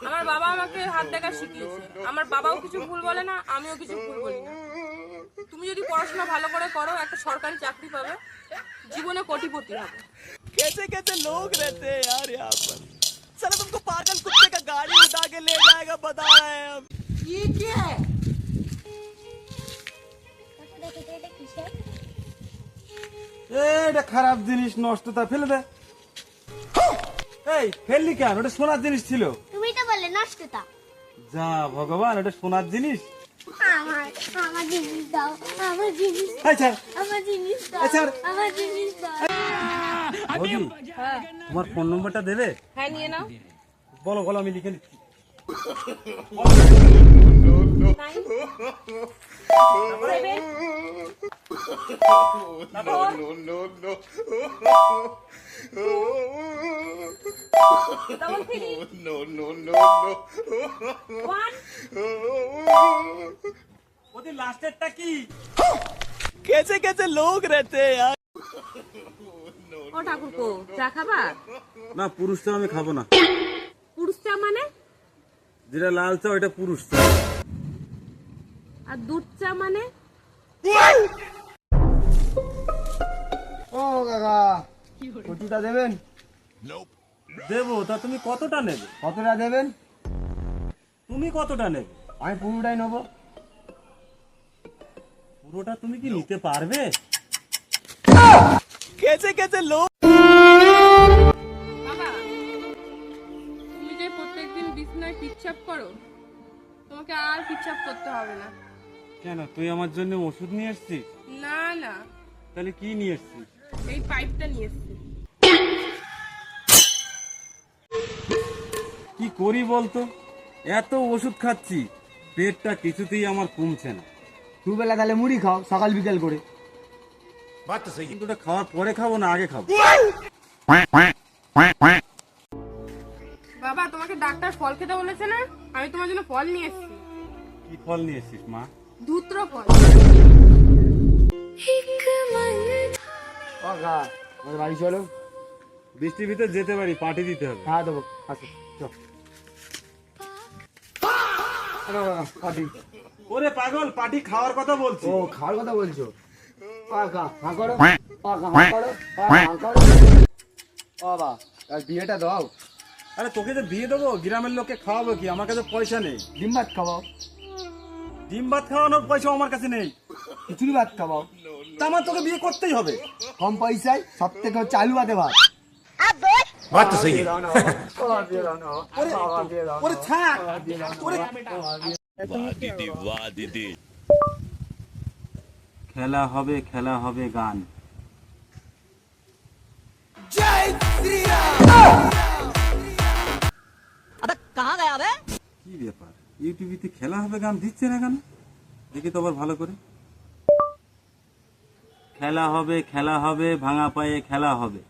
আমার বাবা আমাকে হাত দেখা শিখিয়েছে। আমার বাবাও কিছু ভুল বলে না, আমিও কিছু ভুল বলি না। তুমি যদি পড়াশোনা ভালো করে করো, একটা সরকারি চাকরি পাবে, জীবনে কোটিপতি হবে। कैसे कैसे लोग रहते हैं यार यहाँ पर। साला तुमको पागल कुत्ते का गाड़ी उठा के ले जाएगा बता रहे हैं हम। ये क्या है? এটা খারাপ জিনিস, নষ্টতা ফেলে দে। এই ফেললি কেন? ওটা সোনার জিনিস ছিল। তুমি তো বললে নষ্টতা। যা ভগবান, ওটা সোনার জিনিস। আমার আমার জিনিস দাও, আমার জিনিস, এই ছাড়, আমার জিনিস দাও, এই ছাড়। আমার জিনিস দাও। বৌদি, হ্যাঁ তোমার ফোন নম্বরটা দেবে? হ্যাঁ, নিয়ে নাও। বলো বলো, আমি লিখে নিচ্ছি। বৌদি, লাস্টেরটা কি? कैसे कैसे लोग रहते हैं यार। ও ঠাকুরপো, চা খাবা? না, পুরুষ চা আমি খাবো না। পুরুষ চা মানে? যেটা লাল চা ওইটা পুরুষ চা। আর দুধ চা মানে? ও কাকা, কতটা দেবেন? দেবো, তা তুমি কতটা নেবে? কতটা দেবেন? তুমি কতটা নেবে? আমি পুরোটাই নেবো। পুরোটা তুমি কি নিতে পারবে? कैसे कैसे लोग। বাবা, তুমি যে প্রত্যেকদিন বিছানায় পিচ্ছাপ করো, তোমাকে আর পিচ্ছাপ করতে হবে না। কেন, তুই আমার জন্য ওষুধ নিয়ে এসছিস? না না, তাহলে কি নিয়ে এসছিস? এই পাইপটা নিয়ে এসছি। কি করি বলতো, এত ওষুধ খাচ্ছি, পেটটা কিছুতেই আমার কমছে না। দুবেলা তাহলে মুড়ি খাও, সকাল বিকেল করে। কিন্তু ওটা খাওয়ার পরে খাবো না আগে খাবো? বাবা, তোমাকে ডাক্তার ফল খেতে বলেছে না? আমি তোমার জন্য ফল নিয়ে এসেছি। কি ফল নিয়ে এসছিস মা? ধূত্র ফল। ও কাকা, আমাদের বাড়ি চলো। বৃষ্টির ভিতরে যেতে পারি, পার্টি দিতে হবে। হ্যাঁ দেবো, আসো চল। আরে কাকা, পাটি। ওরে পাগল, পার্টি খাওয়ার কথা বলছি। ও খাওয়ার কথা বলছো? কাকা হাঁ করো, কাকা হাঁ করো, হাঁ করো। ও বাবা, আর বিয়েটা দাও। আরে তোকে যে দিয়ে দেবো, গ্রামের লোককে খাওয়াবো কি? আমার কাছে পয়সা নেই। ডিম ভাত খাওয়াও, ডিম ভাত খাওয়ানোর পয়সা আমার কাছে নেই। খিচুড়ি ভাত খাওয়াও। তা আমার তোকে বিয়ে করতেই হবে। কম পয়সায় সব থেকে হচ্ছে আলু ভাতে ভাত। ওরে ছাড়, ওরে খেলা হবে, খেলা হবে গান। अबे कहाँ गया बे? কি ব্যাপার, ইউটিউবে খেলা হবে গান দিচ্ছে না কেন? দেখি তো আবার ভালো করে। খেলা হবে, খেলা হবে, ভাঙা পায়ে খেলা হবে।